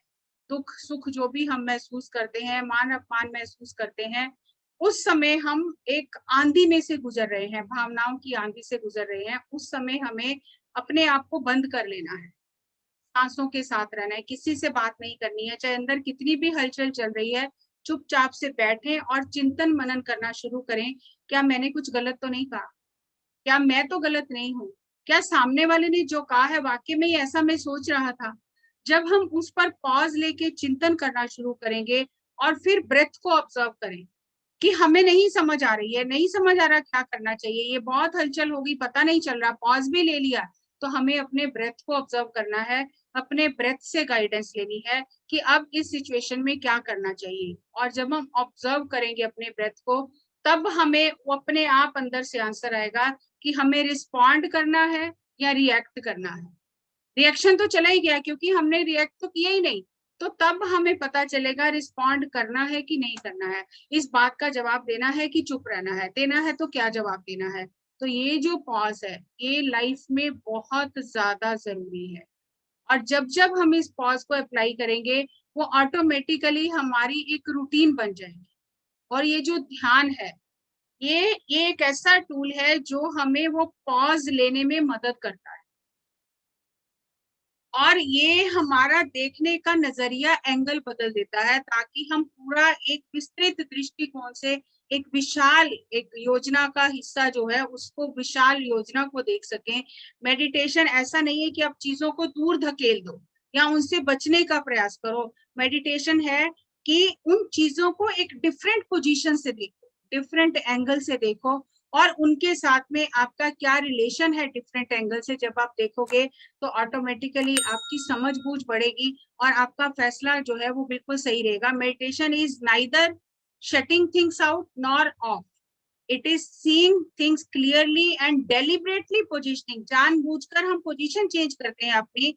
दुख सुख जो भी हम महसूस करते हैं, मान अपमान महसूस करते हैं, उस समय हम एक आंधी में से गुजर रहे हैं, भावनाओं की आंधी से गुजर रहे हैं। उस समय हमें अपने आप को बंद कर लेना है, सांसों के साथ रहना है, किसी से बात नहीं करनी है, चाहे अंदर कितनी भी हलचल चल रही है, चुपचाप से बैठें और चिंतन मनन करना शुरू करें। क्या मैंने कुछ गलत तो नहीं कहा? क्या मैं तो गलत नहीं हूँ? क्या सामने वाले ने जो कहा है वाकई में ऐसा मैं सोच रहा था? जब हम उस पर पॉज लेके चिंतन करना शुरू करेंगे और फिर ब्रेथ को ऑब्जर्व करें कि हमें नहीं समझ आ रही है, नहीं समझ आ रहा क्या करना चाहिए, ये बहुत हलचल होगी, पता नहीं चल रहा, पॉज भी ले लिया, तो हमें अपने ब्रेथ को ऑब्जर्व करना है, अपने ब्रेथ से गाइडेंस लेनी है कि अब इस सिचुएशन में क्या करना चाहिए। और जब हम ऑब्जर्व करेंगे अपने ब्रेथ को, तब हमें वो अपने आप अंदर से आंसर आएगा कि हमें रिस्पॉन्ड करना है या रिएक्ट करना है। रिएक्शन तो चला ही गया क्योंकि हमने रिएक्ट तो किया ही नहीं, तो तब हमें पता चलेगा रिस्पॉन्ड करना है कि नहीं करना है, इस बात का जवाब देना है कि चुप रहना है, देना है तो क्या जवाब देना है। तो ये जो पॉज है ये लाइफ में बहुत ज्यादा जरूरी है, और जब जब हम इस पॉज को अप्लाई करेंगे वो ऑटोमेटिकली हमारी एक रूटीन बन जाएगी। और ये जो ध्यान है ये एक ऐसा टूल है जो हमें वो पॉज लेने में मदद करता है, और ये हमारा देखने का नजरिया, एंगल बदल देता है, ताकि हम पूरा एक विस्तृत दृष्टिकोण से एक विशाल, एक योजना का हिस्सा जो है उसको, विशाल योजना को देख सकें। मेडिटेशन ऐसा नहीं है कि आप चीजों को दूर धकेल दो या उनसे बचने का प्रयास करो। मेडिटेशन है कि उन चीजों को एक डिफरेंट पोजीशन से देखो, डिफरेंट एंगल से देखो, और उनके साथ में आपका क्या रिलेशन है डिफरेंट एंगल से जब आप देखोगे तो ऑटोमेटिकली आपकी समझ बूझ बढ़ेगी और आपका फैसला जो है वो बिल्कुल सही रहेगा। Meditation is neither shutting things out nor off, it is seeing things clearly and deliberately positioning. जानबूझकर हम पोजीशन चेंज करते हैं अपनी,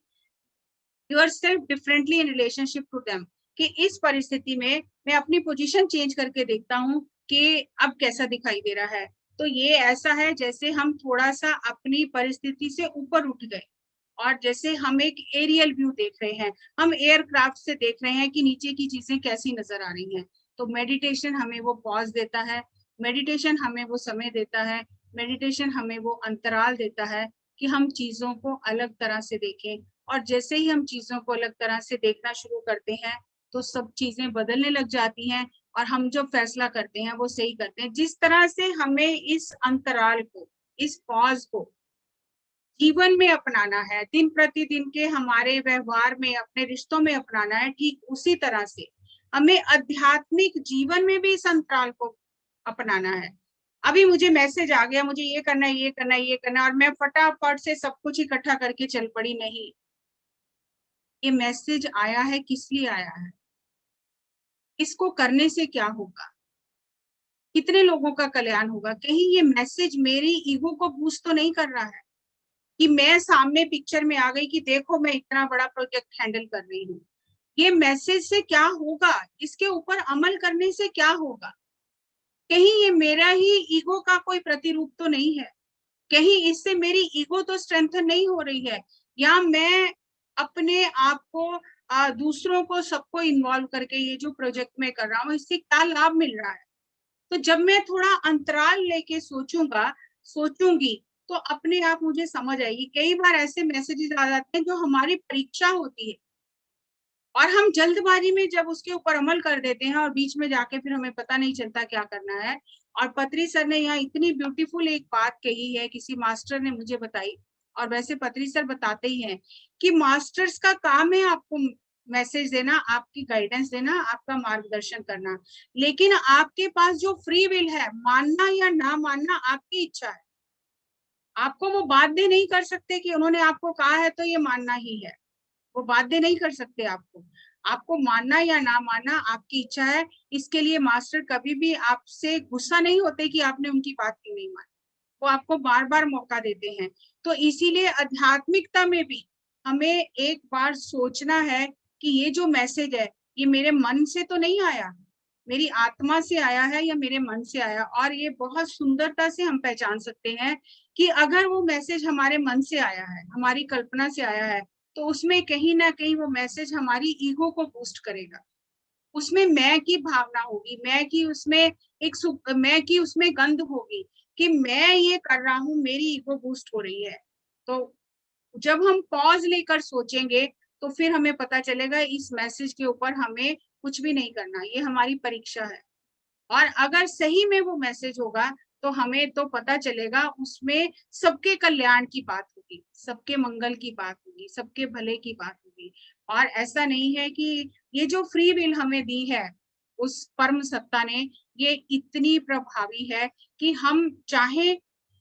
yourself differently in relationship to them, कि इस परिस्थिति में मैं अपनी पोजीशन चेंज करके देखता हूँ कि अब कैसा दिखाई दे रहा है। तो ये ऐसा है जैसे हम थोड़ा सा अपनी परिस्थिति से ऊपर उठ गए और जैसे हम एक एरियल व्यू देख रहे हैं, हम एयरक्राफ्ट से देख रहे हैं कि नीचे की चीजें कैसी नजर आ रही हैं, तो मेडिटेशन हमें वो पॉज देता है, मेडिटेशन हमें वो समय देता है, मेडिटेशन हमें वो अंतराल देता है कि हम चीजों को अलग तरह से देखें। और जैसे ही हम चीजों को अलग तरह से देखना शुरू करते हैं तो सब चीजें बदलने लग जाती हैं और हम जो फैसला करते हैं वो सही करते हैं। जिस तरह से हमें इस अंतराल को, इस पॉज को जीवन में अपनाना है, दिन प्रतिदिन के हमारे व्यवहार में, अपने रिश्तों में अपनाना है, ठीक उसी तरह से हमें आध्यात्मिक जीवन में भी इस अंतराल को अपनाना है। अभी मुझे मैसेज आ गया, मुझे ये करना है, ये करना है, ये करना है, और मैं फटाफट से सब कुछ इकट्ठा करके चल पड़ी, नहीं। ये मैसेज आया है, किस लिए आया है, इसको करने से क्या होगा, कितने लोगों का कल्याण होगा। कहीं ये मैसेज मेरी ईगो को बूस्ट तो नहीं कर रहा है कि मैं सामने पिक्चर में आ गई कि देखो मैं इतना बड़ा प्रोजेक्ट हैंडल कर रही हूँ। ये मैसेज से क्या होगा, इसके ऊपर अमल करने से क्या होगा। कहीं ये मेरा ही ईगो का कोई प्रतिरूप तो नहीं है, कहीं इससे मेरी ईगो तो स्ट्रेंथन नहीं हो रही है, या मैं अपने आप को दूसरों को सबको इन्वॉल्व करके ये जो प्रोजेक्ट में कर रहा हूँ इससे क्या लाभ मिल रहा है। तो जब मैं थोड़ा अंतराल लेके सोचूंगी तो अपने आप मुझे समझ आएगी। कई बार ऐसे मैसेजेस आ जाते हैं जो हमारी परीक्षा होती है और हम जल्दबाजी में जब उसके ऊपर अमल कर देते हैं और बीच में जाके फिर हमें पता नहीं चलता क्या करना है। और पत्री सर ने यहाँ इतनी ब्यूटीफुल एक बात कही है, किसी मास्टर ने मुझे बताई, और वैसे पत्री सर बताते ही हैं कि मास्टर्स का काम है आपको मैसेज देना, आपकी गाइडेंस देना, आपका मार्गदर्शन करना, लेकिन आपके पास जो फ्री विल है, मानना या ना मानना आपकी इच्छा है। आपको वो बाध्य नहीं कर सकते कि उन्होंने आपको कहा है तो ये मानना ही है, वो बाध्य नहीं कर सकते आपको। आपको मानना या ना मानना आपकी इच्छा है। इसके लिए मास्टर कभी भी आपसे गुस्सा नहीं होते कि आपने उनकी बात क्यों नहीं मानी, वो आपको बार बार मौका देते हैं। तो इसीलिए आध्यात्मिकता में भी हमें एक बार सोचना है कि ये जो मैसेज है ये मेरे मन से तो नहीं आया, मेरी आत्मा से आया है या मेरे मन से आया। और ये बहुत सुंदरता से हम पहचान सकते हैं कि अगर वो मैसेज हमारे मन से आया है, हमारी कल्पना से आया है, तो उसमें कहीं ना कहीं वो मैसेज हमारी ईगो को बूस्ट करेगा। उसमें मैं की भावना होगी, मैं की उसमें गंध होगी कि मैं ये कर रहा हूँ, मेरी ईगो बूस्ट हो रही है। तो जब हम पॉज लेकर सोचेंगे तो फिर हमें पता चलेगा इस मैसेज के ऊपर हमें कुछ भी नहीं करना, ये हमारी परीक्षा है। और अगर सही में वो मैसेज होगा तो हमें तो पता चलेगा उसमें सबके कल्याण की बात होगी, सबके मंगल की बात होगी, सबके भले की बात होगी। और ऐसा नहीं है कि ये जो फ्री विल हमें दी है उस परम सत्ता ने, ये इतनी प्रभावी है कि हम चाहे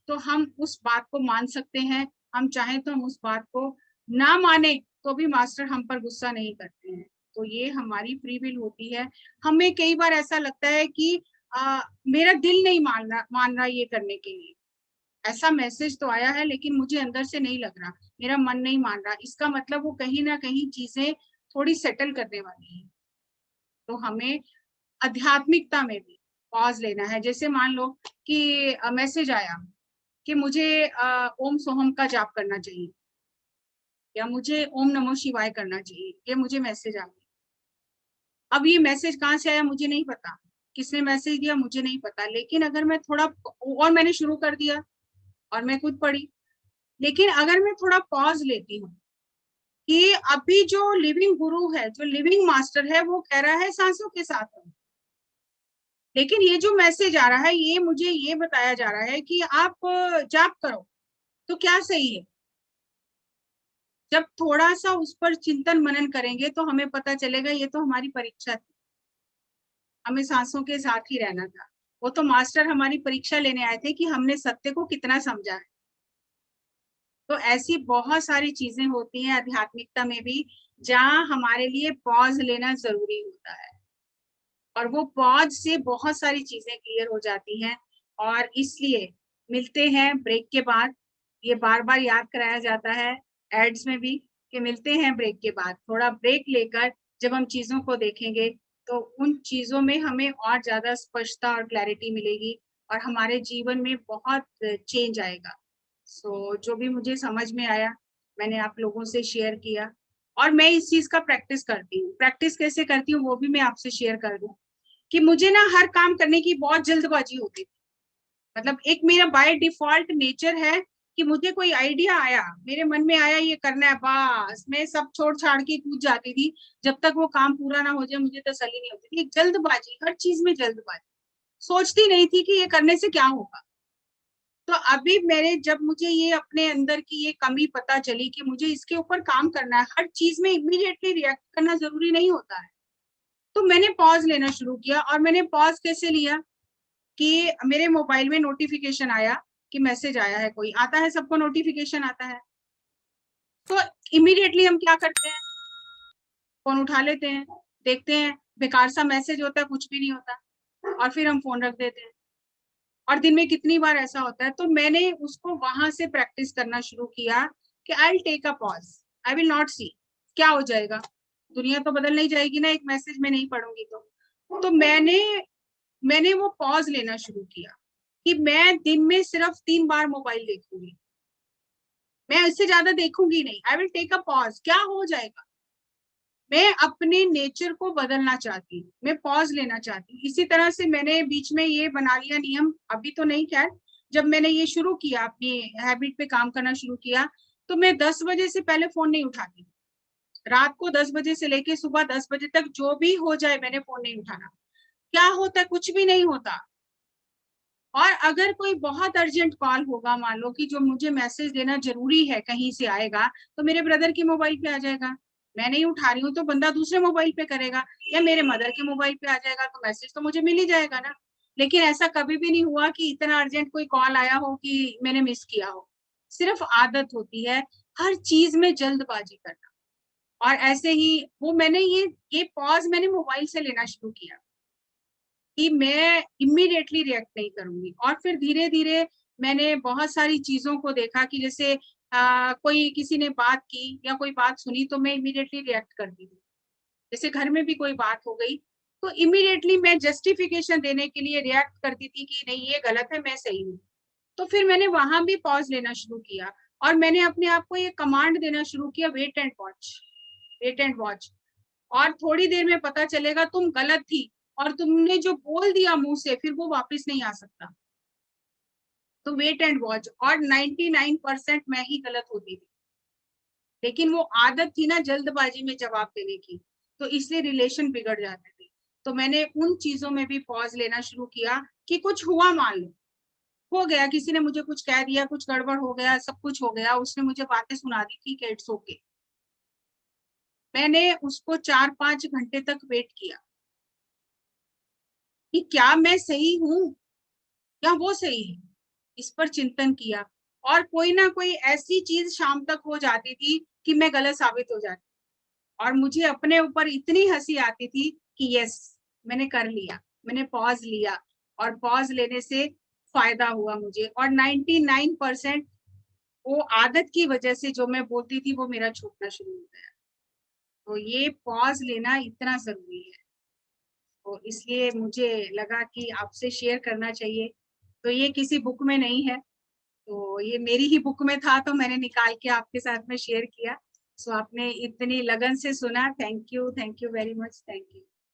तो हम उस बात को मान सकते हैं, हम चाहे तो हम उस बात को ना माने तो भी मास्टर हम पर गुस्सा नहीं करते हैं। तो ये हमारी फ्री विल होती है। हमें कई बार ऐसा लगता है कि मेरा दिल नहीं मान रहा ये करने के लिए, ऐसा मैसेज तो आया है लेकिन मुझे अंदर से नहीं लग रहा, मेरा मन नहीं मान रहा, इसका मतलब वो कहीं ना कहीं चीजें थोड़ी सेटल करने वाली है। तो हमें आध्यात्मिकता में भी पॉज लेना है। जैसे मान लो कि मैसेज आया कि मुझे ओम सोहम का जाप करना चाहिए या मुझे ओम नमो शिवाय करना चाहिए, ये मुझे मैसेज आ गया। अब ये मैसेज कहाँ से आया मुझे नहीं पता, किसने मैसेज दिया मुझे नहीं पता, लेकिन अगर मैं थोड़ा, और मैंने शुरू कर दिया और मैं खुद पढ़ी, लेकिन अगर मैं थोड़ा पॉज लेती हूँ कि अभी जो लिविंग गुरु है, जो लिविंग मास्टर है, वो कह रहा है सांसों के साथ हो, लेकिन ये जो मैसेज आ रहा है ये मुझे ये बताया जा रहा है कि आप जाप करो, तो क्या सही है। जब थोड़ा सा उस पर चिंतन मनन करेंगे तो हमें पता चलेगा ये तो हमारी परीक्षा थी, हमें सांसों के साथ ही रहना था। वो तो मास्टर हमारी परीक्षा लेने आए थे कि हमने सत्य को कितना समझा है। तो ऐसी बहुत सारी चीजें होती हैं आध्यात्मिकता में भी जहाँ हमारे लिए पॉज लेना जरूरी होता है, और वो पॉज से बहुत सारी चीजें क्लियर हो जाती हैं। और इसलिए मिलते हैं ब्रेक के बाद, ये बार बार याद कराया जाता है एड्स में भी कि मिलते हैं ब्रेक के बाद। थोड़ा ब्रेक लेकर जब हम चीजों को देखेंगे तो उन चीजों में हमें और ज्यादा स्पष्टता और क्लैरिटी मिलेगी और हमारे जीवन में बहुत चेंज आएगा। सो जो भी मुझे समझ में आया मैंने आप लोगों से शेयर किया, और मैं इस चीज का प्रैक्टिस करती हूँ। प्रैक्टिस कैसे करती हूँ वो भी मैं आपसे शेयर कर दूं कि मुझे ना हर काम करने की बहुत जल्दबाजी होती थी। मतलब एक मेरा बाय डिफॉल्ट नेचर है कि मुझे कोई आइडिया आया, मेरे मन में आया ये करना है, बस मैं सब छोड़ छाड़ के कूद जाती थी। जब तक वो काम पूरा ना हो जाए मुझे तसल्ली नहीं होती थी। जल्दबाजी, हर चीज में जल्दबाजी, सोचती नहीं थी कि ये करने से क्या होगा। तो अभी मेरे जब मुझे ये अपने अंदर की ये कमी पता चली कि मुझे इसके ऊपर काम करना है, हर चीज में इमीडिएटली रिएक्ट करना जरूरी नहीं होता है, तो मैंने पॉज लेना शुरू किया। और मैंने पॉज कैसे लिया कि मेरे मोबाइल में नोटिफिकेशन आया कि मैसेज आया है, कोई आता है, सबको नोटिफिकेशन आता है, तो इमीडिएटली हम क्या करते हैं, फोन उठा लेते हैं, देखते हैं, बेकार सा मैसेज होता है, कुछ भी नहीं होता, और फिर हम फोन रख देते हैं। और दिन में कितनी बार ऐसा होता है। तो मैंने उसको वहां से प्रैक्टिस करना शुरू किया कि I will take a pause, I will not see, क्या हो जाएगा, दुनिया तो बदल नहीं जाएगी ना एक मैसेज में नहीं पढ़ूंगी तो मैंने वो पॉज लेना शुरू किया कि मैं दिन में सिर्फ 3 बार मोबाइल देखूंगी, मैं इससे ज्यादा देखूंगी नहीं। I will take a pause, क्या हो जाएगा। मैं अपने नेचर को बदलना चाहती हूँ, मैं पॉज लेना चाहती हूँ। इसी तरह से मैंने बीच में ये बना लिया नियम, अभी तो नहीं, खैर जब मैंने ये शुरू किया, अपनी हैबिट पे काम करना शुरू किया, तो मैं 10 बजे से पहले फोन नहीं उठाती। रात को 10 बजे से लेके सुबह 10 बजे तक जो भी हो जाए मैंने फोन नहीं उठाना। क्या होता है, कुछ भी नहीं होता। और अगर कोई बहुत अर्जेंट कॉल होगा, मान लो कि जो मुझे मैसेज देना जरूरी है कहीं से आएगा, तो मेरे ब्रदर के मोबाइल पे आ जाएगा, मैं नहीं उठा रही हूँ तो बंदा दूसरे मोबाइल पे करेगा, या मेरे मदर के मोबाइल पे आ जाएगा, तो मैसेज तो मुझे मिल ही जाएगा ना। लेकिन ऐसा कभी भी नहीं हुआ कि इतना अर्जेंट कोई कॉल आया हो कि मैंने मिस किया हो। सिर्फ आदत होती है हर चीज में जल्दबाजी करना। और ऐसे ही वो मैंने ये पॉज मैंने मोबाइल से लेना शुरू किया कि मैं इमीडिएटली रिएक्ट नहीं करूंगी। और फिर धीरे धीरे मैंने बहुत सारी चीजों को देखा कि जैसे कोई किसी ने बात की या कोई बात सुनी तो मैं इमीडिएटली रिएक्ट करती थी। जैसे घर में भी कोई बात हो गई तो इमीडिएटली मैं जस्टिफिकेशन देने के लिए रिएक्ट करती थी कि नहीं ये गलत है, मैं सही हूँ। तो फिर मैंने वहां भी पॉज लेना शुरू किया और मैंने अपने आप को ये कमांड देना शुरू किया, wait and watch, wait and watch. और थोड़ी देर में पता चलेगा तुम गलत थी, और तुमने जो बोल दिया मुंह से फिर वो वापस नहीं आ सकता। तो वेट एंड वॉच। और 99% मैं ही गलत होती थी, लेकिन वो आदत थी ना जल्दबाजी में जवाब देने की, तो इसलिए रिलेशन बिगड़ जाते थे। तो मैंने उन चीजों में भी पॉज लेना शुरू किया कि कुछ हुआ, मान लो हो गया, किसी ने मुझे कुछ कह दिया, कुछ गड़बड़ हो गया, सब कुछ हो गया, उसने मुझे बातें सुना दी, ठीक है, इट्स ओके। मैंने उसको 4-5 घंटे तक वेट किया कि क्या मैं सही हूँ या वो सही है, इस पर चिंतन किया। और कोई ना कोई ऐसी चीज शाम तक हो जाती थी कि मैं गलत साबित हो जाती, और मुझे अपने ऊपर इतनी हंसी आती थी कि यस मैंने कर लिया, मैंने पॉज लिया, और पॉज लेने से फायदा हुआ मुझे। और 99% वो आदत की वजह से जो मैं बोलती थी वो मेरा छूटना शुरू हो गया। तो ये पॉज लेना इतना जरूरी है, तो इसलिए मुझे लगा कि आपसे शेयर करना चाहिए। तो ये किसी बुक में नहीं है, तो ये मेरी ही बुक में था, तो मैंने निकाल के आपके साथ में शेयर किया। सो आपने इतनी लगन से सुना, thank you very much, thank you.